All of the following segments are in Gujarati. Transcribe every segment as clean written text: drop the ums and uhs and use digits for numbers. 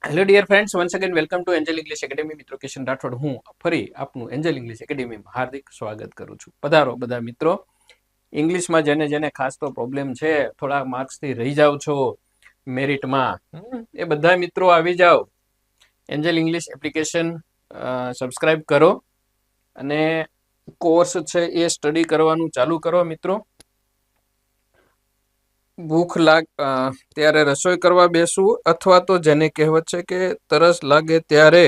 Hello dear friends, once again welcome to angel English academy. મિત્રો કિશન રાઠોડ હું ફરી આપનું એન્જલ ઇંગ્લિશ એકેડેમીમાં હાર્દિક સ્વાગત કરું છું. પધારો બધા મિત્રો. ઇંગ્લિશમાં જેને જેને ખાસ તો પ્રોબ્લેમ છે, થોડા માર્ક્સથી રહી જાઓ છો મેરિટમાં, એ બધા મિત્રો આવી જાઓ. એન્જલ ઇંગ્લિશ એપ્લિકેશન સબસ્ક્રાઇબ કરો અને કોર્સ છે એ સ્ટડી કરવાનું ચાલુ કરો મિત્રો. ભૂખ ત્યારે રસોઈ કરવા બેસવું, અથવા તો જેને કહેવત છે કે તરસ લાગે ત્યારે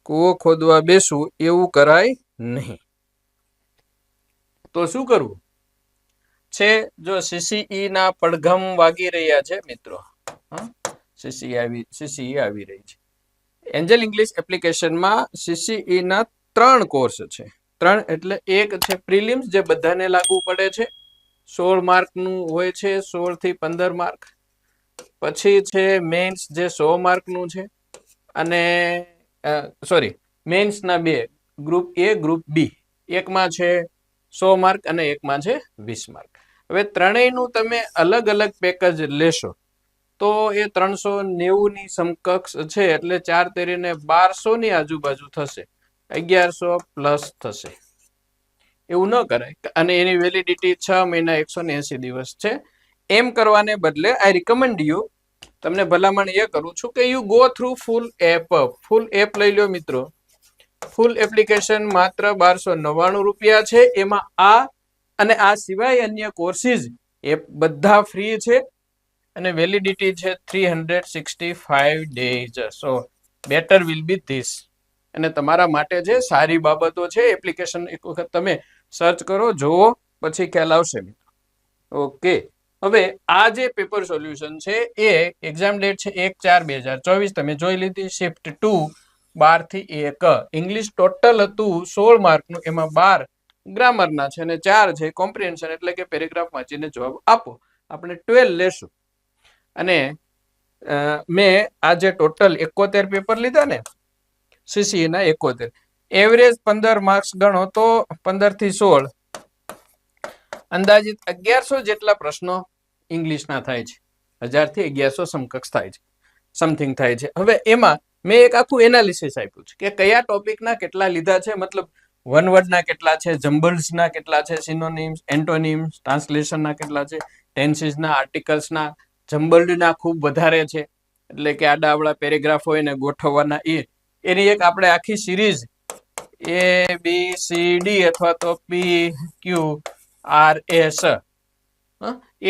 કૂવો ખોદવા બેસવું, એવું કરાય નહીં. તો શું કરવું છે? જો સીસીઈ ના પડઘમ વાગી રહ્યા છે મિત્રો, સીસીઈ આવી રહી છે. એન્જલ ઇંગ્લિશ એપ્લિકેશનમાં સીસીઈ ના 3 કોર્સ છે. 3 એટલે એક છે પ્રિલિમ્સ, જે બધાને લાગુ પડે છે, 16 માર્કનું હોય છે, 16 થી 15 માર્ક. પછી છે મેન્સ, જે 100 માર્કનું છે, અને મેન્સના 2, ગ્રુપ એ ગ્રુપ બી. એકમાં છે 100 માર્ક અને એકમાં છે 20 માર્ક. હવે ત્રણેયનું તમે અલગ અલગ પેકેજ લેશો તો એ 390 ની સમકક્ષ છે, એટલે 4 તેરીને 1200 ની આજુબાજુ થશે, 1100 પ્લસ થશે. એવું ન કરાય. અને એની વેલિડિટી 6 મહિના 180 દિવસ છે. એમ કરવાને બદલે આઈ રિકમેન્ડ યુ, તમને ભલામણ એ કરું છું કે you go through full app. Full app લઈ લો મિત્રો. ફૂલ એપ્લિકેશન માત્ર 1299 રૂપિયા છે. એમાં આ અને આ સિવાય અન્ય કોર્સિસ એ બધા ફ્રી છે, અને વેલિડિટી છે 365 days. So better will be this. અને તમારા માટે જે સારી બાબતો છે, એપ્લિકેશન એક વખત તમે સર્ચ કરો, જોવો, પછી ખ્યાલ આવશે મિત્રો. ઓકે, હવે આ જે પેપર સોલ્યુશન છે એ એક્ઝામ ડેટ છે 1/4/2024. તમે જોઈ લીધી. શિફ્ટ 2 12 થી 1. ઇંગ્લિશ ટોટલ હતું 16 માર્કનું, એમાં 12 ગ્રામરના છે અને 4 છે કોમ્પ્રિહેન્શન, એટલે કે પેરેગ્રાફ વાંચીને જવાબ આપો. આપણે 12 લેશું. અને મેં આજે ટોટલ 71 પેપર લીધા ને, સીસી ના 71. એવરેજ 15 માર્ક્સ ગણો તો 15 થી 16 અંદાજિત 1100 જેટલા પ્રશ્નો ઇંગ્લિશના થાય છે. 1000 થી 1100 સમકક્ષ થાય છે, સમથિંગ થાય છે. હવે એમાં મેં એક આખું એનાલિસિસ આપ્યું છે કે કયા ટોપિકના કેટલા લીધા છે, મતલબ વન વર્ડના કેટલા છે, જમ્બલ્સના કેટલા છે, સિનોનિમ્સ, એન્ટોનિમ્સ, ટ્રાન્સલેશનના કેટલા છે, ટેન્સીસના, આર્ટિકલ્સના, જમ્બલ્ડના ખૂબ વધારે છે, એટલે કે આડાવડા પેરેગ્રાફ હોય ને ગોઠવવાના. એની એક આપણે આખી સિરીઝ ABCD અથવા તો PQRS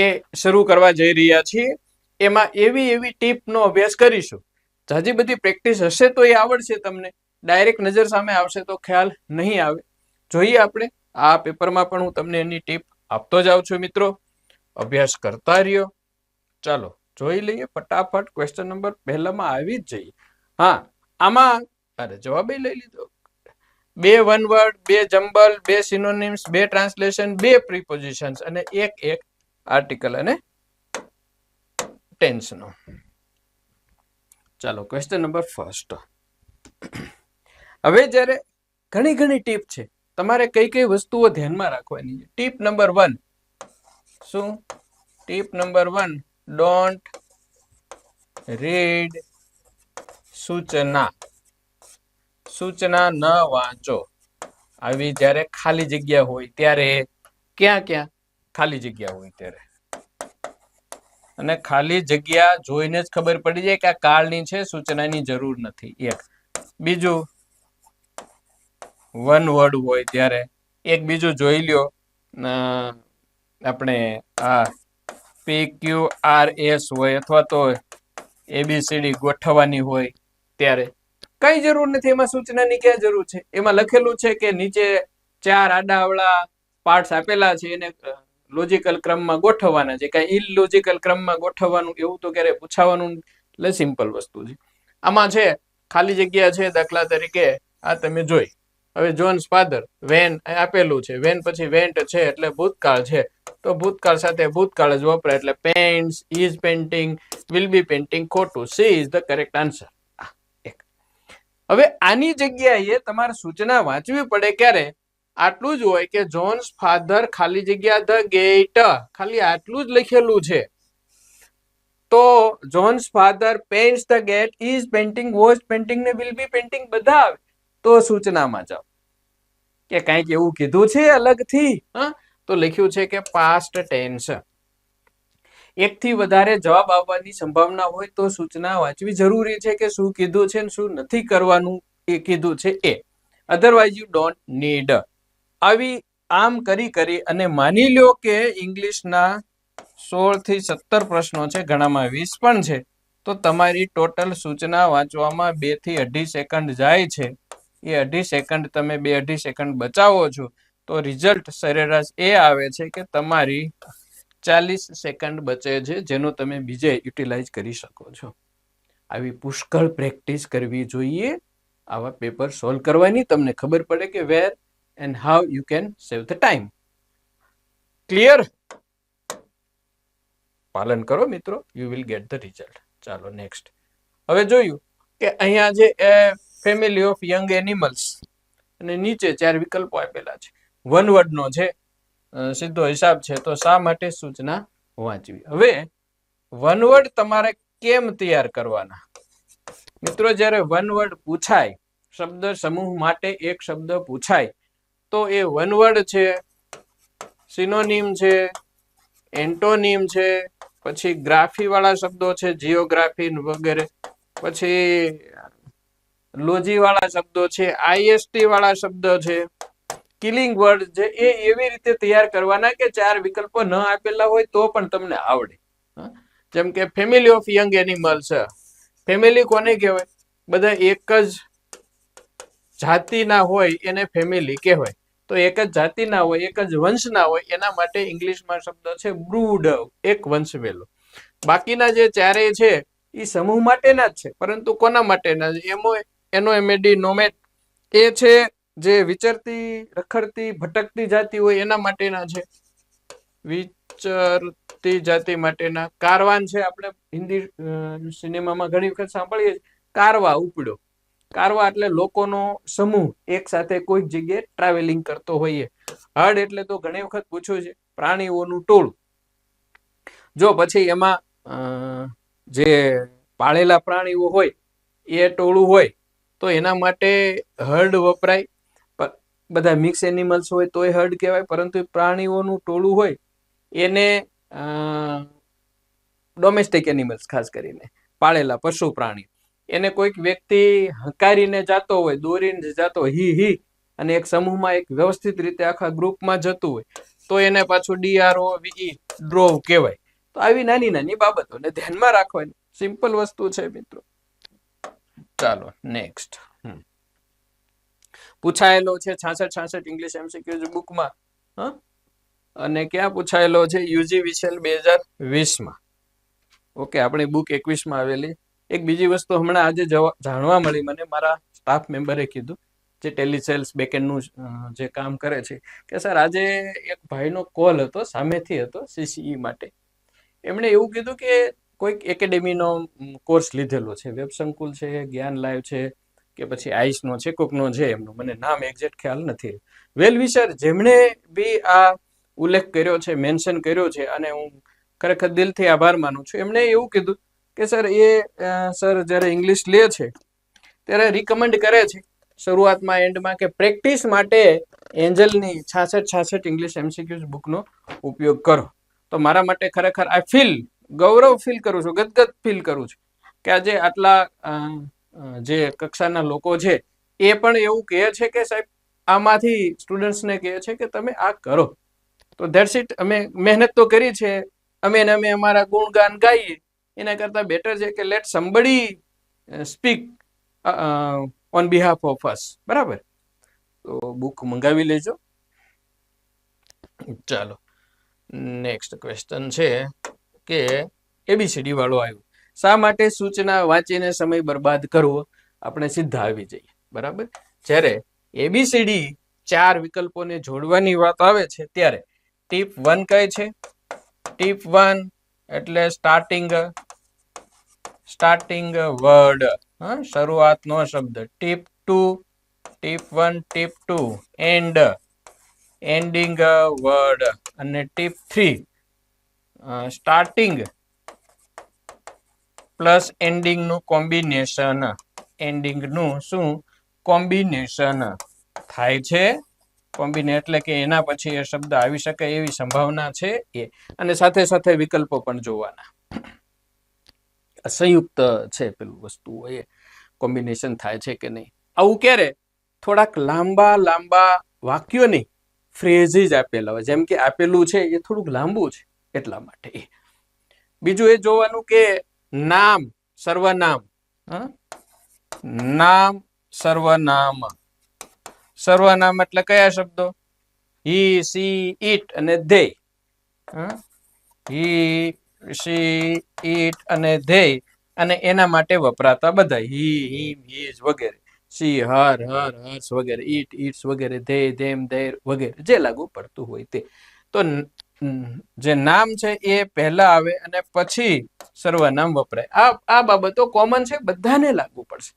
એ શરૂ કરવા જઈ રહ્યા છીએ. એમાં એવી ટીપનો અભ્યાસ કરીશું. જાજી બધી પ્રેક્ટિસ હશે તો એ આવડશે તમને. ડાયરેક્ટ નજર સામે આવશે તો ખ્યાલ નહીં આવે. જોઈએ આપણે આ પેપરમાં પણ હું તમને એની ટીપ આપતો જાઉં છું મિત્રો. અભ્યાસ કરતા રહ્યો. ચાલો જોઈ લઈએ ફટાફટ. ક્વેશ્ચન નંબર પહેલામાં આવી જ જઈએ. હા, આમાં જવાબ લઈ લીધો. 2 one word, 2 jumble, 2 synonyms, 2 translation, 2 પ્રીપોઝિશન્સ અને એક આર્ટિકલ અને ટેન્સનો. ચાલો ક્વેશ્ચન નંબર ફર્સ્ટ. હવે જ્યારે ઘણી ટીપ છે, તમારે કઈ વસ્તુઓ ધ્યાનમાં રાખવાની છે. ટીપ નંબર 1 શું? ટીપ નંબર 1, ડોન્ટ રીડ સૂચના. સૂચના ન વાંચો. આવી જ્યારે ખાલી જગ્યા હોય ત્યારે. ક્યાં ખાલી જગ્યા હોય ત્યારે. અને ખાલી જગ્યા જોઈને જ ખબર પડી જાય કે આ કાળની છે, સૂચનાની જરૂર નથી. એક. બીજું, વન વર્ડ હોય ત્યારે. એક બીજું જોઈ લ્યો, આપણે આ PQRS હોય અથવા તો ABCD ગોઠવવાની હોય ત્યારે કઈ જરૂર નથી. એમાં સૂચનાની ક્યાં જરૂર છે? એમાં લખેલું છે કે નીચે 4 આડાઅવળા પાર્ટ્સ આપેલા છે, એને લોજિકલ ક્રમમાં ગોઠવવાના છે. કઈ ઇલોજિકલ ક્રમમાં ગોઠવવાનું એવું તો ક્યારે પૂછાવાનું, એટલે સિમ્પલ વસ્તુ છે. આમાં છે ખાલી જગ્યા છે. દાખલા તરીકે આ તમે જોઈ. હવે જોન્સ ફાધર, વેન આપેલું છે, વેન પછી વેન્ટ છે એટલે ભૂતકાળ છે, તો ભૂતકાળ સાથે ભૂતકાળ જ વપરાય, એટલે paints, is painting, will be painting. ખોટું. C is the correct answer. હવે આની જગ્યાએ તમારે સૂચના વાંચવી પડે ક્યારે? આટલું જ હોય કે જોન્સ ફાધર ખાલી જગ્યા ધ ગેટ, ખાલી આટલું જ લખેલું છે. તો John's father paints the gate, is painting, was painting ને વિલ બી પેઇન્ટિંગ બધા આવે તો સૂચનામાં જાઓ. કે કંઈક એવું કીધું છે અલગથી, તો લખ્યું છે કે પાસ્ટ ટેન્સ. એકથી વધારે જવાબ આવવાની સંભાવના હોય તો સૂચના વાંચવી જરૂરી છે કે શું કીધું છે ને શું નથી કરવાનું એ કીધું છે એ. Otherwise you don't need. આવી આમ કરી અને માની લ્યો કે ઇંગ્લિશના 16 થી 17 પ્રશ્નો છે, ઘણામાં 20 પણ છે, તો તમારી ટોટલ સૂચના વાંચવામાં 2 થી 2.5 સેકન્ડ જાય છે. એ 2.5 સેકન્ડ તમે 2-2.5 સેકન્ડ બચાવો છો તો રિઝલ્ટ સરેરાશ એ આવે છે કે તમારી 40 સેકન્ડ બચે છે, જેનો તમે બીજે યુટિલાઇઝ કરી શકો છો. આવી પુષ્કળ પ્રેક્ટિસ કરવી જોઈએ આવા પેપર સોલ્વ કરવાની. તમને ખબર પડે કે where and how you can save the time. Clear? પાલન કરો મિત્રો, you will get the result. ચાલો નેક્સ્ટ. હવે જોયું કે અહીંયા જે ફેમિલી ઓફ યંગ એનિમલ્સ અને નીચે 4 વિકલ્પો આપેલા છે. વન વર્ડનો છે, સીધો હિસાબ છે, તો શા માટે સૂચના વાંચવી. હવે વન વર્ડ તમારે કેમ તૈયાર કરવાના? મિત્રો, જ્યારે વન વર્ડ પૂછાય, શબ્દ સમૂહ માટે એક શબ્દ પૂછાય, તો એ વન વર્ડ છે, સિનોનિમ છે, એન્ટોનિમ છે, પછી ગ્રાફી વાળા શબ્દો છે, જીઓગ્રાફી વગેરે, પછી લોજી વાળા શબ્દો છે, આઈએસટી વાળા શબ્દ છે, કિલિંગ વર્ડ છે, એ એવી રીતે તૈયાર કરવાના કે 4 વિકલ્પો ન આપેલા હોય તો પણ તમને આવડે. જેમ કે family of young animals. Family કોને કહેવાય? બધા એક જ જાતિના હોય એને ફેમિલી કહેવાય. તો એક જ જાતિના હોય, એક જ વંશના હોય, એના માટે ઇંગ્લિશમાં શબ્દ છે બ્રૂડ, એક વંશ વેલો. બાકીના જે 4 છે એ સમૂહ માટેના જ છે, પરંતુ કોના માટેના છે? એનો એમએડી નોમેટ, એ છે જે વિચરતી, રખડતી, ભટકતી જાતિ હોય એના માટેના છે. વિચરતી જાતિ માટેના. કારવાન છે, આપણે હિન્દી સિનેમામાં ઘણી વખત સાંભળીએ કારવા ઉપડ્યો. કારવા એટલે લોકોનો સમૂહ એક સાથે કોઈક જગ્યાએ ટ્રાવેલિંગ કરતો હોઈએ. હર્ડ એટલે તો ઘણી વખત પૂછ્યું છે પ્રાણીઓનું ટોળું. જો પછી એમાં જે પાળેલા પ્રાણીઓ હોય એ ટોળું હોય તો એના માટે હર્ડ વપરાય. બધા મિક્સ એનિમલ્સ હોય તોય હર્ડ કહેવાય, પરંતુ પ્રાણીઓનું ટોળું હોય એને ડોમેસ્ટિક એનિમલ્સ, ખાસ કરીને પાળેલા પશુ પ્રાણી. એને કોઈક વ્યક્તિ હકારીને જાતો હોય, દોરીને જાતો હોય, હી અને એક સમૂહમાં એક વ્યવસ્થિત રીતે આખા ગ્રુપમાં જતું હોય તો એને પાછું DROVE, ડ્રોવ કહેવાય. તો આવી નાની નાની બાબતોને ધ્યાનમાં રાખવાની સિમ્પલ વસ્તુ છે મિત્રો. ચાલો નેક્સ્ટ. પૂછાયેલો છે 66 ઇંગ્લિશ MCQs બુકમાં, અને ક્યાં પૂછાયેલો છે? UG VCL 2020માં. ઓકે, આપણી બુક 21માં આવેલી. એક બીજી વસ્તુ હમણાં આજે જાણવા મળી મને, મારા સ્ટાફ મેમ્બરે કીધું, જે ટેલિસેલ્સ બેકએન્ડનું જે કામ કરે છે, કે સર આજે એક ભાઈનો કોલ હતો, સામેથી હતો, CCE માટે. એમણે એવું કીધું કે કોઈક એકેડેમીનો કોર્સ લીધેલો છે, વેબ સંકુલ છે, જ્ઞાન લાઈવ છે, કે પછી આઈસનો છે, કોકનો છે, એમનું મને નામ એક્ઝેક્ટ ખ્યાલ નથી. વેલ વિશર જેમણે બી આ ઉલ્લેખ કર્યો છે, મેન્શન કર્યો છે, અને હું ખરેખર દિલથી આભાર માનું છું. એમણે એવું કીધું કે સર જ્યારે ઇંગ્લિશ લે છે ત્યારે રિકમેન્ડ કરે છે શરૂઆતમાં, એન્ડમાં, કે પ્રેક્ટિસ માટે એન્જલની 66 ઇંગ્લિશ MCQs બુકનો ઉપયોગ કરો. તો મારા માટે ખરેખર આઈ ફીલ ગૌરવ ફીલ કરું છું, ગદગદ ફીલ કરું છું કે આજે આટલા જે કક્ષાના લોકો છે એ પણ એવું કહે છે કે સાહેબ આમાંથી સ્ટુડન્ટ્સને કહે છે કે તમે આ કરો. તો ધેટ્સ ઇટ. અમે મહેનત તો કરી છે, અમે અમારા ગુણગાન ગાઈએ, એના કરતાં બેટર છે કે let somebody speak on behalf of us. બરાબર? તો બુક મંગાવી લેજો. ચાલો નેક્સ્ટ ક્વેશ્ચન છે કે ABCD વાળો આવ્યો. શા માટે સૂચના વાંચીને સમય બરબાદ કરવો? આપણે સીધા આવી જઈએ. બરાબર? જ્યારે ABCD 4 વિકલ્પોને જોડવાની વાત આવે છે ત્યારે ટીપ 1 કઈ છે? ટીપ 1 એટલે સ્ટાર્ટિંગ વર્ડ, શરૂઆતનો શબ્દ. Tip 2, tip 1, tip 2 ending word. અને ટીપ 3 સ્ટાર્ટિંગ પ્લસ એન્ડિંગ નું કોમ્બિનેશન, એન્ડિંગ નું શું કોમ્બિનેશન થાય છે, કોમ્બિને એટલે કે એના પછી એ શબ્દ આવી શકે એવી સંભાવના છે એ, અને સાથે સાથે વિકલ્પો પણ જોવાના. સંયુક્ત છે પેલું વસ્તુ એ કોમ્બિનેશન થાય છે કે નહીં. આવું ક્યારે? થોડાક લાંબા લાંબા વાક્યો નહીં, ફ્રેઝીસ આપેલા હોય, જેમ કે આપેલું છે એ થોડુંક લાંબુ છે એટલા માટે. બીજું એ જોવાનું કે નામ સર્વનામ, નામ સર્વનામ, સર્વનામ એટલે કયા શબ્દો? હી, સી, ઈટ અને ધે. હી, સી, ઈટ અને ધે, અને એના માટે વપરાતા બધા હી, હિમ, હીઝ વગેરે, સી, હર, હર્સ વગેરે, ઈટ, ઈટ્સ વગેરે, ધે, ધેમ, ધેર વગેરે, જે લાગુ પડતું હોય તે. તો જે નામ છે એ પહેલા આવે અને પછી સર્વનામ વપરાય. આ બાબતો કોમન છે, બધાને લાગુ પડશે.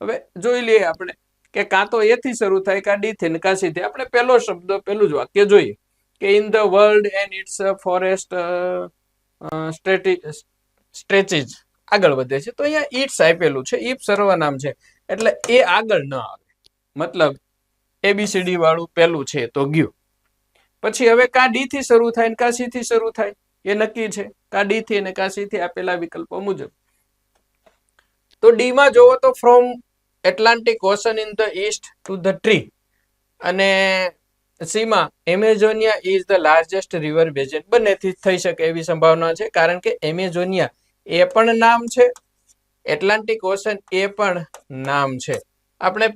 હવે જોઈ લઈએ આપણે કે કાં તો એ થી શરૂ થાય, કાં ડી થી ને કાં સી થી. આપણે પહેલો શબ્દ, પહેલું જ વાક્ય જોઈએ કે in the world and its forest stretches, આગળ વધે છે. તો અહીંયા ઇટ્સ આપેલું છે, ઇફ સર્વનામ છે એટલે એ આગળ ન આવે, મતલબ એબીસીડી વાળું પહેલું છે તો ગયું. પછી હવે કાં ડી થી શરૂ થાય ને કાં સી થી શરૂ થાય એ નક્કી છે, કાં ડી થી અને કાં સી થી આપેલા વિકલ્પો મુજબ. તો ડી માં જોવો તો from Atlantic ocean in the east to the tree, અને સી માં Amazonia is the largest river basin. બંનેથી થઈ શકે એવી સંભાવના છે, કારણ કે એમેઝોનિયા એ પણ નામ છે, એટલાન્ટિક ઓશન એ પણ નામ છે. આપણે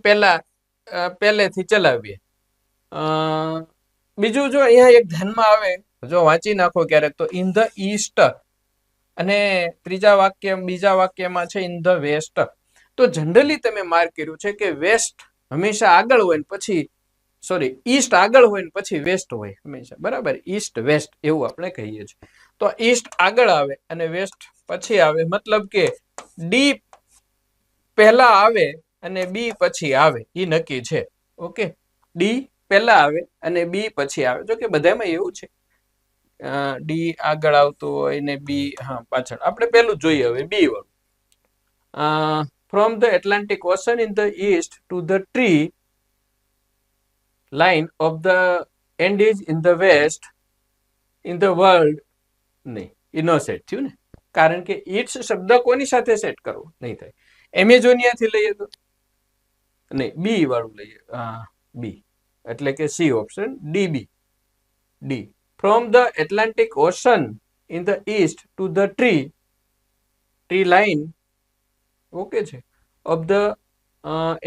પહેલેથી ચલાવીએ. બીજું જો અહીંયા એક ધ્યાનમાં આવે, જો વાંચી નાખો ક્યારેક, તો ઇન ધ ઈસ્ટ, અને બીજા વાક્યમાં છે ઇન ધ વેસ્ટ. તો જનરલી તમે માર્ક કર્યું છે કે વેસ્ટ હંમેશા આગળ હોય ને પછી, સોરી, ઈસ્ટ આગળ હોય ને પછી વેસ્ટ હોય હંમેશા, બરાબર? ઈસ્ટ વેસ્ટ એવું આપણે કહીએ છીએ. તો ઈસ્ટ આગળ આવે અને વેસ્ટ પછી આવે, મતલબ કે ડી પહેલા આવે અને બી પછી આવે, એ નક્કી છે. ઓકે, ડી પહેલા આવે અને બી પછી આવે. જો કે બધામાં એવું છે, ડી આગળ આવતું હોય ને બી પાછળ. આપણે પેલું જોઈએ હવે, બી વાળું. From the Atlantic ocean in the east to the tree line of the Andes in the west in the world. નહીં, એ નો સેટ થયું ને, કારણ કે ઇટ્સ શબ્દ કોની સાથે સેટ કરવો? નહીં થાય. એમેઝોનિયા થી લઈએ તો નહીં, બી વાળું લઈએ, બી એટલે કે C option, DB. D from the Atlantic ocean in the east to the tree line, okay છે, of the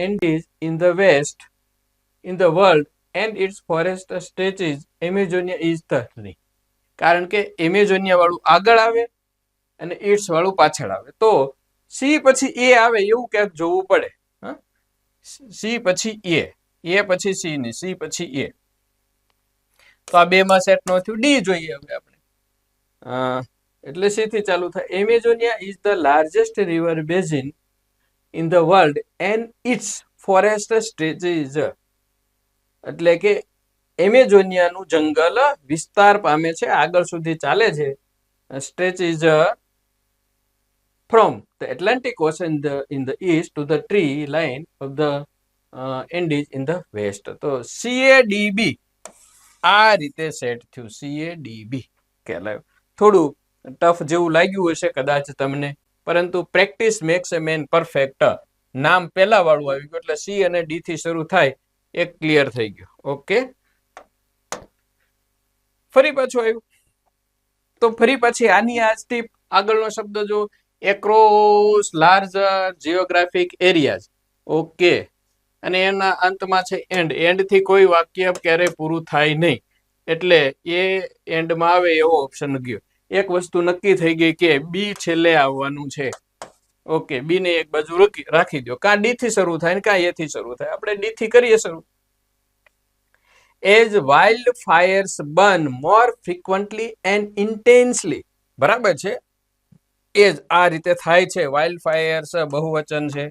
Andes in the west in the world and its forest stretches Amazonia is the. નહીં, કારણ કે એમેઝોનિયા વાળું આગળ આવે અને ઇટ્સ વાળું પાછળ આવે. તો સી પછી એ આવે એવું ક્યાંક જોવું પડે. સી પછી એ પછી સી ની, સી પછી એ. તો આ બે માં સેટ નો થયું. ડી જોઈએ હવે આપણે, એટલે સી થી ચાલુ થાય. Amazonia is the largest river basin in the world and its forest stretches. એટલે કે એમેઝોનિયાનું જંગલ વિસ્તાર પામે છે, આગળ સુધી ચાલે છે. સ્ટ્રેચીસ from the Atlantic Ocean in the east to the tree line of the Andes in the west. તો CADB આ રીતે સેટ થયું, CADB કહેવાય. થોડું ટફ જેવું લાગ્યું હશે કદાચ તમને, પરંતુ પ્રેક્ટિસ મેક્સ એ મેન પરફેક્ટ. નામ પહેલા વાળું આવી ગયું એટલે સી અને ડી થી શરૂ થાય, એક ક્લિયર થઈ ગયું. ઓકે, ફરી પાછું આવ્યું. તો ફરી પછી આની આ સ્ટીપ, આગળનો શબ્દ જો, across larger geographic areas. Okay, અને એના અંતમાં છે એન્ડ. એન્ડ થી કોઈ વાક્ય ક્યારેય પૂરું થાય નહીં, એટલે એ એન્ડમાં આવે એવો ઓપ્શન ગયો. એક વસ્તુ નક્કી થઈ ગઈ કે બી છેલ્લે આવવાનું છે. ઓકે, બી ને એક બાજુ રાખી દો. કાં ડી થી શરૂ થાય ને કાં એ થી શરૂ થાય. આપણે ડી થી કરીએ શરૂ. As wildfires burn more frequently and intensely. બરાબર છે, એજ આ રીતે થાય છે. વાઇલ્ડફાયર્સ બહુવચન છે,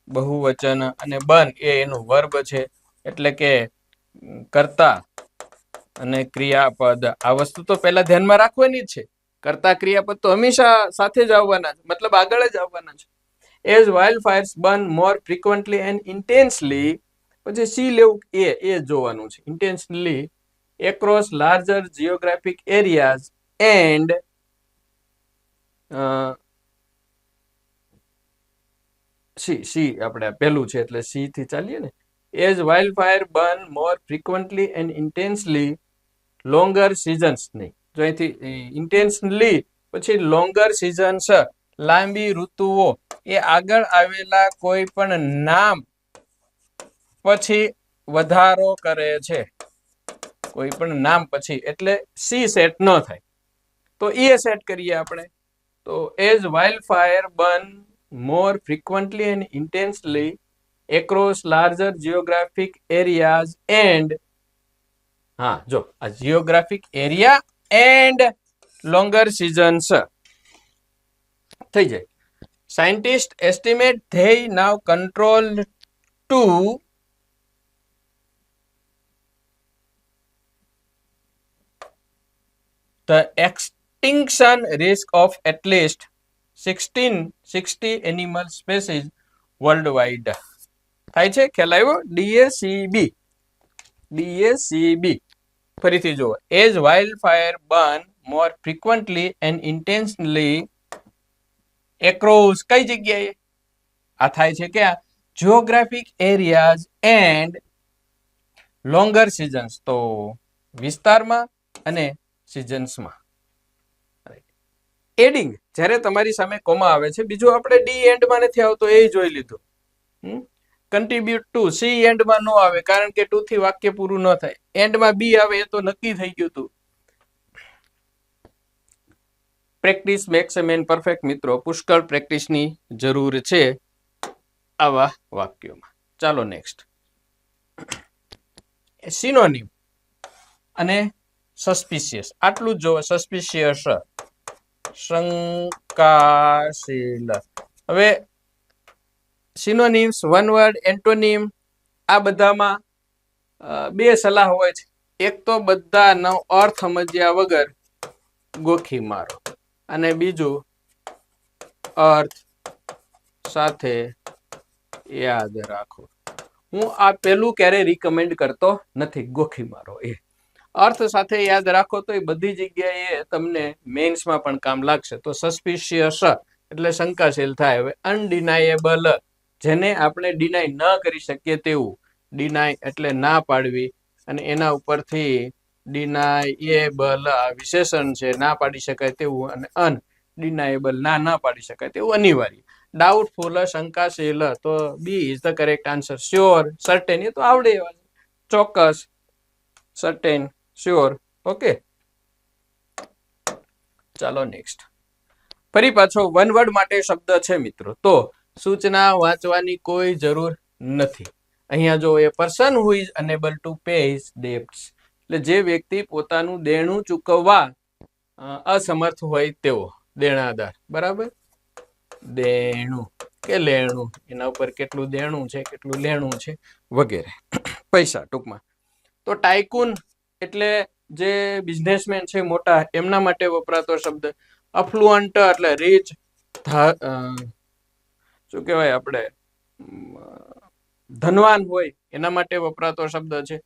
બહુવચન, અને બર્ન એ એનું વર્બ છે, એટલે કે કર્તા અને ક્રિયાપદ. આ વસ્તુ તો પહેલા ધ્યાનમાં રાખવાની જ છે, કર્તા ક્રિયાપદ તો હંમેશા સાથે જ આવવાના છે, મતલબ આગળ જ આવવાના છે. As wild fires burn more frequently and intensely, પછી સી લેવું એ જોવાનું છે. Intensely across larger geographic areas and C આપણે પહેલું છે એટલે સી થી ચાલીએ ને. As wild fire burn more frequently and intensely longer seasons, નહીં જો અહીંથી ઇન્ટેન્સલી પછી લોંગર સિઝન્સ, લાંબી ઋતુઓ, એ આગળ આવેલા કોઈ પણ નામ પછી વધારો કરે છે, કોઈ પણ નામ પછી, એટલે સી સેટ ન થાય તો એ સેટ કરીએ આપણે. તો as wild fire burn more frequently and intensely across larger geographic areas and, હા જો આ geographic area and longer seasons થઈ જાય. Scientist estimate they now control to the extinction risk of at least 1660 animal species worldwide. થાય છે ખ્યાલ આવ્યો? DACB ફરીથી જુઓ. As wild fire burn more frequently and intensely across, કઈ જગ્યાએ આ થાય છે? ક્યાં? Geographic areas and longer seasons, તો વિસ્તારમાં અને સિઝન્સમાં. એડિંગ જ્યારે તમારી સામે કોમા આવે છે, બીજું આપણે ડી એન્ડમાં નથી આવતો એ જોઈ લીધું. કન્ટ્રીબ્યુટ ટુ સી એન્ડમાં નો આવે કારણ કે ટુ થી વાક્ય પૂરું ન થાય. એન્ડમાં બી આવે એ તો નક્કી થઈ ગયું હતું. પ્રેક્ટિસ મેક્સ અ મેન પરફેક્ટ. મિત્રો પુષ્કળ પ્રેક્ટિસની જરૂર છે આવા વાક્યોમાં. ચાલો નેક્સ્ટ. સિનોનિમ અને સસ્પિશિયસ, આટલું જ જોવો. સસ્પિશિયસ શંકાશીલ. હવે સિનોનિમ્સ, વન વર્ડ, એન્ટોનિમ, આ બધામાં બે સલાહ હોય છે. એક તો બધાનો અર્થ સમજ્યા વગર ગોખી મારો, અને બીજું અર્થ સાથે યાદ રાખો. હું આ પેલું ક્યારેય રિકમેન્ડ કરતો નથી, ગોખી મારો. એ અર્થ સાથે યાદ રાખો તો એ બધી જગ્યાએ તમને મેન્સમાં પણ કામ લાગશે. તો સસ્પિશિયસ એટલે શંકાશીલ થાય. હવે અનડિનાયેબલ, જેને આપણે ડિનાય ન કરી શકીએ તેવું. ડિનાય એટલે ના પાડવી, અને એના ઉપરથી ડિનાયેબલ વિશેષણ છે, ના પાડી શકાય તેવું, અને અનડિનાયેબલ ના પાડી શકાય તેવું અનિવાર્ય. ડાઉટફુલ શંકાશીલ, તો B is the correct answer. Sure, certain, એ તો આવડે એવા. ચોક્કસ, સર્ટેન, શ્યોર. ઓકે, ચાલો નેક્સ્ટ. ફરી પાછો વન વર્ડ માટે શબ્દ છે મિત્રો, તો સૂચના વાંચવાની કોઈ જરૂર નથી. અહીંયા જો a person who is unable to pay his debts, એટલે જે વ્યક્તિ પોતાનું દેણું ચૂકવવા અસમર્થ હોય તેવો. દેણાદાર, બરાબર. દેણું કે લેણું, એના ઉપર કેટલું દેણું છે, કેટલું લેણું છે વગેરે, પૈસા ટૂંકમાં. તો ટાઇકૂન એટલે જે બિઝનેસમેન છે મોટા, એમના માટે વપરાતો શબ્દ. અફ્લુઅન્ટ એટલે રીચ, શું કહેવાય આપણે, ધનવાન હોય એના માટે વપરાતો શબ્દ છે.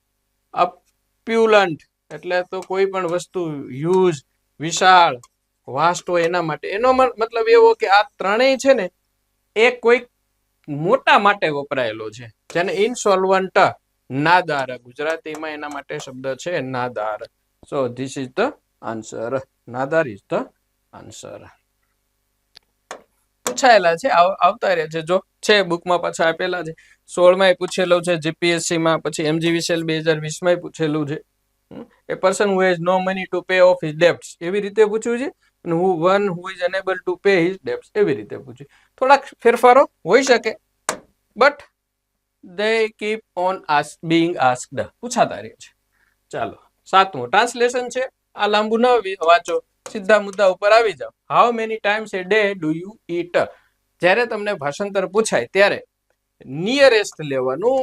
અપ્યુલન્ટ એટલે તો કોઈ પણ વસ્તુ હ્યુજ, વિશાળ, વાસ્ટ હોય એના માટે. એનો મતલબ એવો કે આ ત્રણેય છે ને એ કોઈ મોટા માટે વપરાયેલો છે, જેને ઇનસોલ્વન્ટ, નાદાર. ગુજરાતીમાં એના માટે શબ્દ છે નાદાર. So this is the answer. નાદાર ઇઝ ધ આન્સર. પૂછાયેલા છે, આવતા રહ્યા છે. જો છે બુકમાં પાછા આપેલા છે. 16માં પૂછેલું છે, જીપીએસસી માં, પછી MGVSL 2020માં પૂછેલું છે. A person who has no money to pay off his debts, એવી રીતે પૂછ્યું છે. અને one who is unable to pay his debts, એવી રીતે પૂછ્યું. થોડાક ફેરફારો હોઈ શકે, but they keep on being asked, પૂછાતા રહે છે. ચાલો 7મું ટ્રાન્સલેશન છે. આ લાંબુ ન વાંચો, સીધા મુદ્દા ઉપર આવી જાઓ. How many times A day do you ઈટ? જ્યારે તમને ભાષાંતર પૂછાય ત્યારે નિયરેસ્ટ લેવાનું,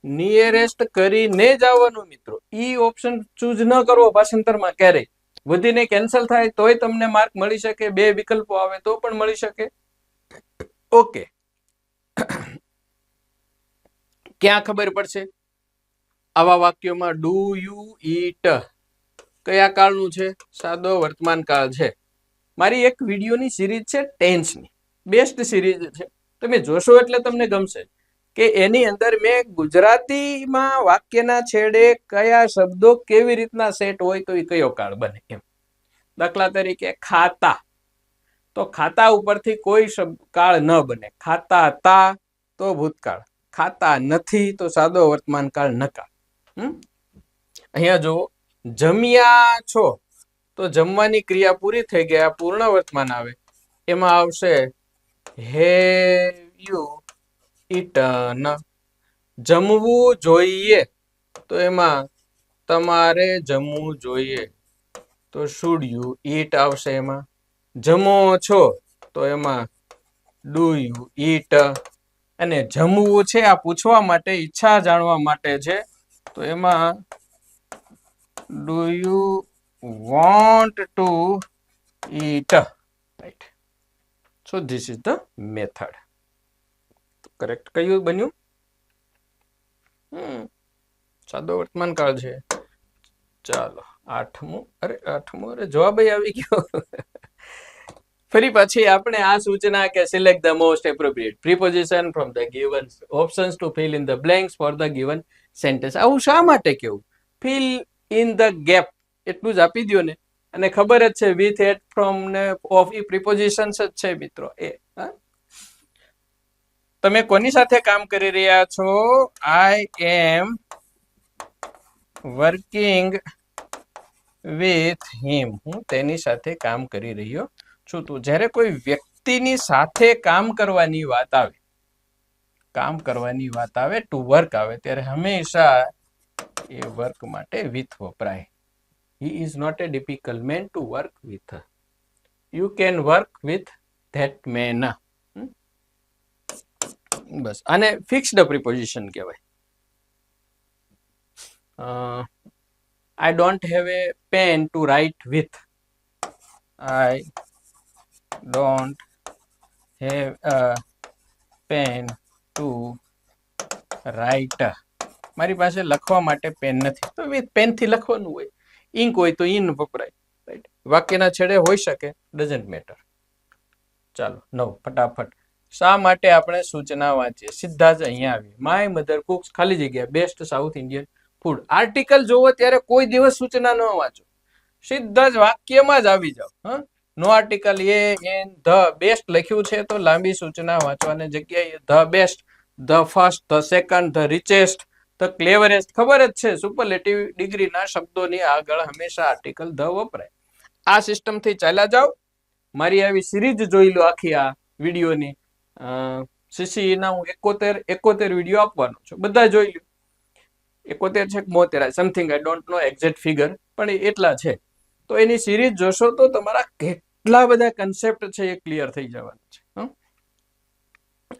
નિયરેસ્ટ કરીને જ આવવાનું મિત્રો. ઈ ઓપ્શન ચૂઝ ન કરવો ભાષાંતરમાં ક્યારેય. વધીને કેન્સલ થાય તોય તમને માર્ક મળી શકે, બે વિકલ્પો આવે તો પણ મળી શકે. ઓકે, ક્યાં ખબર પડશે આવા વાક્યોમાં? ડુ યુ ઈટ કયા કાળનું છે? સાદો વર્તમાન કાળ છે. મારી એક વિડીયોની સિરીઝ છે ટેન્સની, બેસ્ટ સિરીઝ છે. તમે જોશો એટલે તમને ગમશે કે એની અંદર મેં ગુજરાતીમાં વાક્યના છેડે કયા શબ્દો કેવી રીતના સેટ હોય તો એ કયો કાળ બને એમ. દાખલા તરીકે ખાતા, તો ખાતા ઉપરથી કોઈ કાળ ન બને. ખાતા તા તો ભૂતકાળ, ખાતા નથી તો સાદો વર્તમાન કાળ નકાળ. અહીંયા જો જમ્યા છો તો જમવાની ક્રિયા પૂરી થઈ ગયા, પૂર્ણ વર્તમાન આવે. એમાં આવશે હેવ યુ ઈટન. જમવું જોઈએ તો એમાં તમારે જમવું જોઈએ તો શુડ યુ ઈટ આવશે. એમાં જમો છો તો એમાં ડુ યુ ઈટ. અને જમવું છે આ પૂછવા માટે, ઈચ્છા જાણવા માટે છે, તો એમાં do you want to eat. Right. So this is the method. Correct કયું બન્યું? સાદો વર્તમાન કાળ છે. ચાલો આઠમું. અરે જવાબ આવી ગયો. ફરી પછી આપણે આ સૂચના કે select the most appropriate preposition from the given options to fill in the blanks for the given sentence. આવું શા માટે કેવું? ફિલ ઇન ધ ગેપ એટલું જ આપી દો ને, અને ખબર જ છે વિથ એટ ફ્રોમ ને ઓફ એ પ્રિપોઝિશન્સ જ છે મિત્રો. એ તમે કોની સાથે કામ કરી રહ્યા છો? આઈ એમ વર્કિંગ વિથ હિમ. હું તેની સાથે કામ કરી રહ્યો છું. તો જ્યારે કોઈ વ્યક્તિની સાથે કામ કરવાની વાત આવે, ટુ વર્ક આવે, ત્યારે હંમેશા એ વર્ક માટે વિથ વપરાય. He is not a difficult man to work with. You can work with that man. બસ આને ફિક્સ્ડ પ્રિપોઝિશન કહેવાય. I don't have a pen to write with. I don't have a pen to write. મારી પાસે લખવા માટે પેન નથી, તો વિથ પેન થી લખવાનું હોય. ઇંક હોય તો ઇન વપરાય. રાઈટ. વાક્યના છેડે હોઈ શકે, ડઝન્ટ મેટર. ચાલો 9 ફટાફટ. શા માટે આપણે સૂચના વાંચીએ? સીધા જ અહીંયા આવીએ. માય મધર કુક્સ ખાલી જગ્યા best south Indian food. Article જોવો ત્યારે કોઈ દિવસ સૂચના ન વાંચો, સીધા જ વાક્યમાં જ આવી જાઓ. No article a an the best લખ્યું છે તો લાંબી સૂચના વાંચવાની જગ્યાએ the best, the first, the second, the richest, the cleverest, ખબર જ છે સુપરલેટિવ ડિગ્રીના શબ્દોની આગળ હંમેશા આર્ટિકલ ધ વપરાય. આ સિસ્ટમથી ચાલ્યા જાઓ. મારી આવી સિરીઝ જોઈ લો આખી આ વિડીયોની. સીસીના હું 71 વિડીયો આપવાનો છું, બધા જોઈ લો. 71 છે કે 72 something, I don't know exact figure, પણ એટલા છે. તો એની સિરીઝ જોશો તો તમારા કેટલા બધા કન્સેપ્ટ છે એ ક્લિયર થઈ જવાના છે.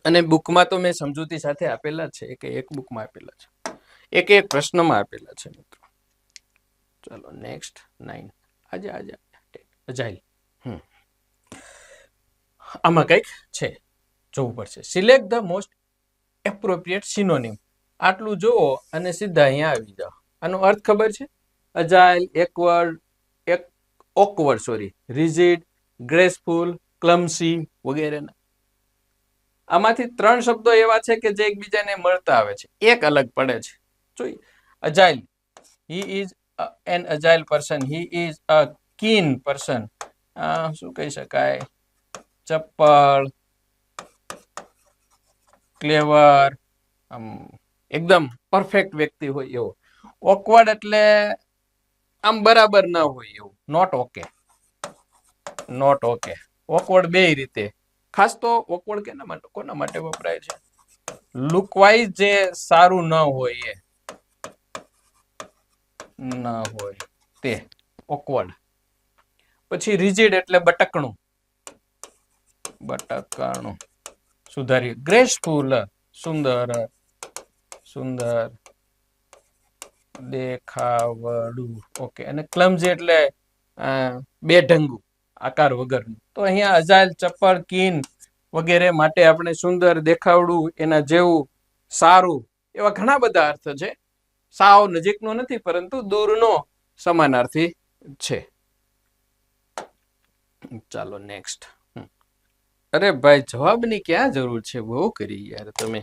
અને બુકમાં તો મેં સમજૂતી સાથે આપેલા છે, એક બુકમાં આપેલા છે, એક પ્રશ્નમાં આપેલા છે મિત્રો. ચાલો નેક્સ્ટ 9. આજે અજાઇલ. આમાં કંઈક છે, જોવું પડશે. Select the most appropriate synonym. આટલું જુઓ અને સીધા અહીંયા આવી જાઓ. આનો અર્થ ખબર છે? અજાઇલ, ઓકવર્ડ, રિજિડ, ગ્રેસફુલ, ક્લમસી વગેરેના. આમાંથી 3 શબ્દો એવા છે કે જે એકબીજાને મળતા આવે છે, એક અલગ પડે છે. જોઈએ. Agile, he is an agile person, he is a keen person. શું કહી શકાય? ચપ્પલ, ક્લેવર, એકદમ પરફેક્ટ વ્યક્તિ હોય એવો. ઓકવર્ડ એટલે આમ બરાબર ન હોય એવું, નોટ ઓકે. ઓકવર્ડ બે રીતે. ખાસ તો ઓકવર્ડ કોના માટે વપરાય છે? લુકવાઇઝ જે સારું ન હોય તે ઓકવર્ડ. પછી રિજિડ એટલે બટકણું, સુધારી. ગ્રેસફુલ સુંદર, દેખાવડું. ઓકે. અને ક્લમઝી એટલે બેઢંગુ આકાર વગરનું. તો અહીંયા અજાયલ, ચપળ, કીન વગેરે માટે આપણે સુંદર, દેખાવડું, એના જેવું, સારું, એવા ઘણા બધા અર્થ છે. સાવ નજીકનો નથી, પરંતુ દૂરનો સમાનાર્થી છે. ચાલો નેક્સ્ટ. અરે ભાઈ, જવાબની ક્યાં જરૂર છે? બહુ કરી યાર તમે.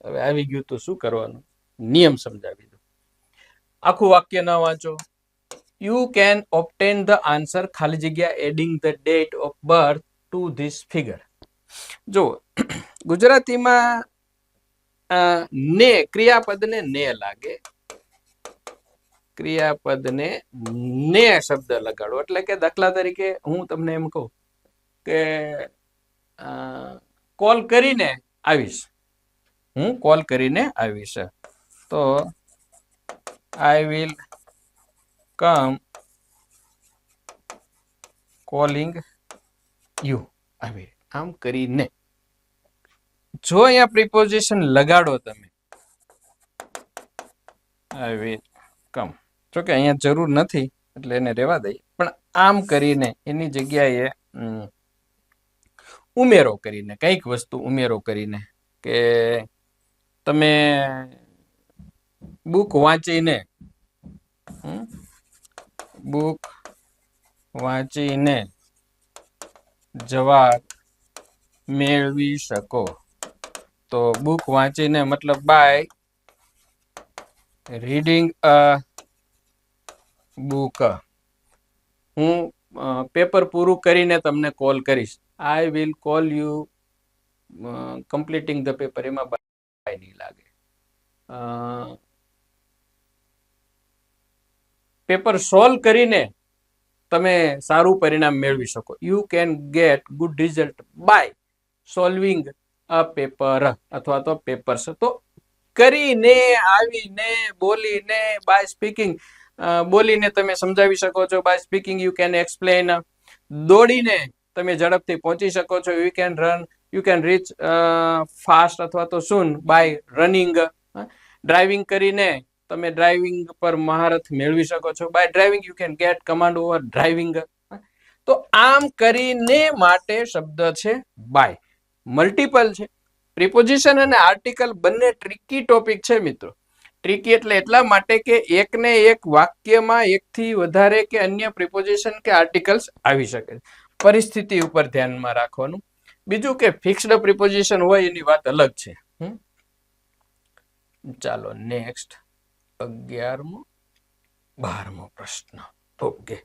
હવે આવી ગયું તો શું કરવાનું? નિયમ સમજાવી દો. આખું વાક્ય ના વાંચો. You can obtain the answer ખાલી જગ્યા adding the date of birth to this figure. જો ગુજરાતીમાં ને ક્રિયાપદને ને લાગે, ક્રિયાપદને ને શબ્દ લગાડો. એટલે કે દાખલા તરીકે હું તમને એમ કહું કે કોલ કરીને આવીશ, હું કોલ કરીને આવીશ, તો I will come calling you. આવી આમ કરીને જો અહીંયા પ્રિપોઝિશન લગાડો તમે, આઈ વિલ કમ, જો કે અહીંયા જરૂર નથી એટલે એને રહેવા દઈએ, પણ આમ કરીને એની જગ્યાએ ઉમેરો કરીને, કઈક વસ્તુ ઉમેરો કરીને, કે તમે બુક વાંચીને, બુક વાંચીને જવાબ મેળવી શકો. તો બુક વાંચીને મતલબ બાય રીડિંગ અ બુક. હું પેપર પૂરું કરીને તમને કોલ કરીશ. I will call you completing the paper. એમાં બાય નહીં લાગે. પેપર સોલ્વ કરીને તમે સારું પરિણામ મેળવી શકો. You can get good result by solving a paper અથવા તો પેપર્સ. તો કરીને, આવીને, બોલીને, બાય સ્પીકિંગ, બોલીને તમે સમજાવી શકો છો. By speaking you can explain. દોડીને તમે ઝડપથી પહોંચી શકો છો. You can run, you can reach fast અથવા તો સૂન બાય રનિંગ. ડ્રાઇવિંગ કરીને તમે ડ્રાઇવિંગ પર મહારથ મેળવી શકો છો. By driving you can get command over driving. તો આમ કરીને માટે શબ્દ છે બાય. મલ્ટિપલ છે. પ્રિપોઝિશન અને આર્ટિકલ બંને ટ્રિકી ટોપિક છે મિત્રો. ટ્રિકી એટલે એટલા માટે કે એકને એક વાક્યમાં એકથી વધારે કે અન્ય પ્રિપોઝિશન કે આર્ટિકલ્સ આવી શકે. પરિસ્થિતિ ઉપર ધ્યાનમાં રાખવાનું. બીજું કે ફિક્સ્ડ પ્રિપોઝિશન હોય એની વાત અલગ છે. ચાલો નેક્સ્ટ. 11મો 12મો પ્રશ્ન. ઓકે,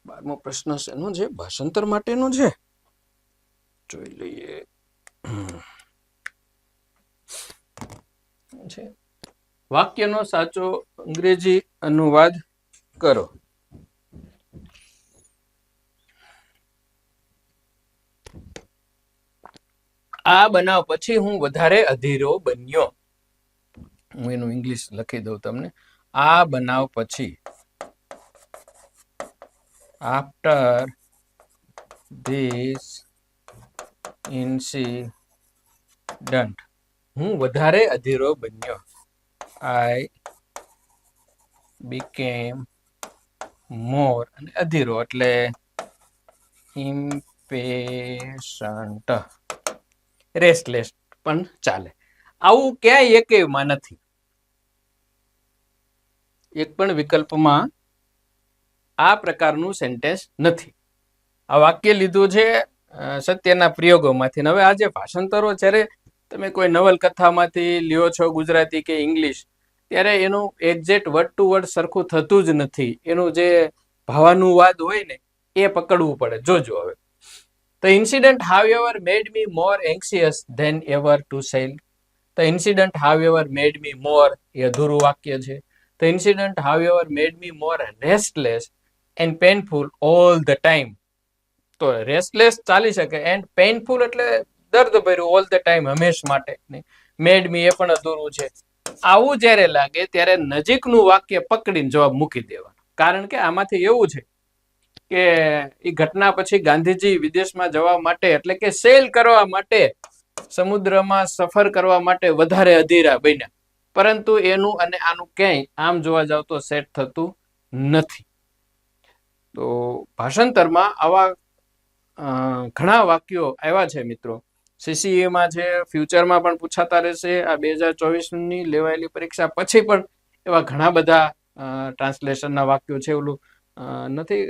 12મો પ્રશ્ન શેનો છે? ભાષાંતર માટેનો છે. જોઈ લઈએ. વાક્યનો સાચો અંગ્રેજી અનુવાદ કરો. આ બનાવ પછી હું વધારે અધીરો બન્યો. હું એનું ઇંગ્લિશ લખી દઉં તમને. આ બનાવ પછી, આફ્ટર ધીસ ઇન્સિડન્ટ, હું વધારે અધીરો બન્યો. આઈ બીકેમ મોર, અને અધીરો એટલે ઇમ્પેશન્ટ, રેસ્ટલેસ પણ ચાલે. આવું ક્યાંય એકેયમાં નથી. એક પણ વિકલ્પમાં આ પ્રકારનું સેન્ટેન્સ નથી. આ વાક્ય લીધું છે સત્યના પ્રયોગોમાંથી. હવે આ જે ભાષાંતરો જ્યારે તમે કોઈ નવલકથામાંથી લ્યો છો, ગુજરાતી કે ઇંગ્લિશ, ત્યારે એનું એક્ઝેક્ટ વર્ડ ટુ વર્ડ સરખું થતું જ નથી. એનું જે ભાવાનુવાદ હોય ને એ પકડવું પડે. જોજો હવે. The incident, however, made me more anxious than ever to sail. The incident, however, made me more, એ અધૂરું વાક્ય છે. The incident, however, made me more restless and painful all the time. તો રેસ્ટલેસ ચાલી શકે, એન્ડ પેઇનફુલ એટલે દર્દભર્યું, ઓલ ધ ટાઈમ, હંમેશ માટે. મેડ મી એ પણ અધૂરું છે. આવું જ્યારે લાગે ત્યારે નજીકનું વાક્ય પકડીને જવાબ મૂકી દેવાનો. કારણ કે આમાંથી એવું છે કે એ ઘટના પછી ગાંધીજી વિદેશમાં જવા માટે, એટલે કે સેલ કરવા માટે, સમુદ્રમાં સફર કરવા માટે વધારે અધીરા બન્યા. પરંતુ એનું અને આનું ક્યાંય આમ જોવા જાવ તો સેટ થતું નથી. તો ભાષાંતરમાં આવા ઘણા વાક્યો આવ્યા છે મિત્રો. સીસીએમાં છે, ફ્યુચરમાં પણ પૂછાતા રહેશે. આ 2024ની લેવાયેલી પરીક્ષા પછી પણ એવા ઘણા બધા ટ્રાન્સલેશનના વાક્યો છે. ઓલું નથી,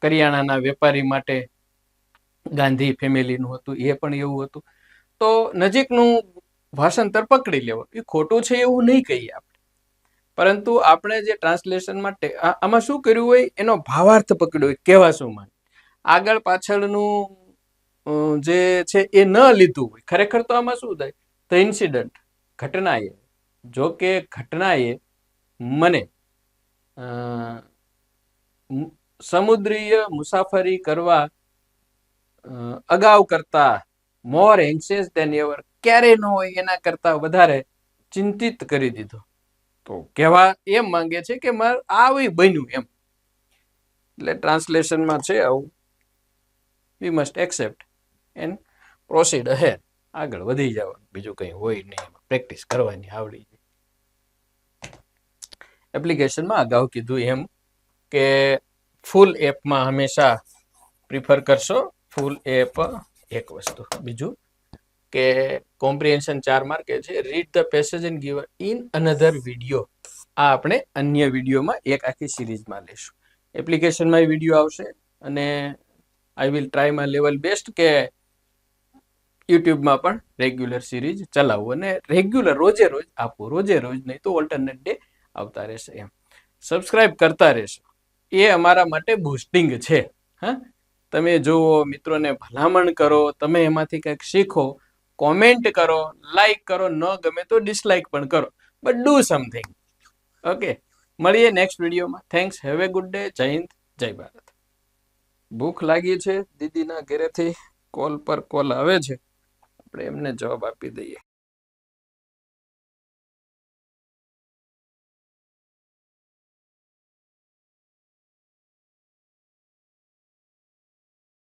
કરિયાણાના વેપારી માટે ગાંધી ફેમિલીનું હતું, એ પણ એવું હતું. તો નજીકનું ભાષાંતર પકડી લેવું, એ ખોટું છે એવું નહીં કહીએ આપણે, પરંતુ આપણે જે ટ્રાન્સલેશનમાં આમાં શું કર્યું હોય એનો ભાવાર્થ પકડ્યો હોય, કહેવા શું માંગે, આગળ પાછળનું જે છે એ ન લીધું હોય. ખરેખર તો આમાં શું થાય, ધ ઇન્સિડન્ટ, ઘટનાએ, જો કે ઘટનાએ મને સમુદ્રીય મુસાફરી કરવા અગાઉ કરતા મોર એન્શિયસ દેન એવર, ક્યારે ન હોય એના કરતા વધારે ચિંતિત કરી દીધો. તો કહેવા એમ માંગે છે કે મારે આવી બન્યું એમ. એટલે ટ્રાન્સલેશનમાં છે આવું. We must accept and proceed ahead, આગળ વધી જવાનું, બીજું કંઈ હોય નહીં, પ્રેક્ટિસ કરવાની આવડી જાય. એપ્લિકેશનમાં અગાઉ કીધું એમ કે ફૂલ એપમાં હંમેશા પ્રિફર કરશો. ફૂલ એપ એક વસ્તુ, બીજું કે કોમ્પ્રિહેન્શન 4 માર્ક છે. Read the passage and give in another video. આ આપણે અન્ય વિડીયોમાં એક આખી સિરીઝમાં લેશું. એપ્લિકેશનમાં વિડીયો આવશે અને I will try my level best કે યુટ્યુબમાં પણ રેગ્યુલર સિરીઝ ચલાવવું અને રેગ્યુલર રોજે રોજ આપવું, રોજે રોજ નહીં તો ઓલ્ટરનેટ ડે આવતા રહેશે એમ. સબસ્ક્રાઇબ કરતા રહેશો, એ અમારા માટે બુસ્ટિંગ છે. હા, તમે જુઓ, મિત્રોને ભલામણ કરો, તમે એમાંથી કંઈક શીખો, કોમેન્ટ કરો, લાઈક કરો, ન ગમે તો ડિસલાઈક પણ કરો, બટ ડુ સમથિંગ. ઓકે, મળીએ નેક્સ્ટ વિડીયોમાં. Thanks, have a good day. જય હિન્દ, જય ભારત. ભૂખ લાગી છે, દીદીના ઘરેથી કોલ પર કોલ આવે છે, આપણે એમને જવાબ આપી દઈએ.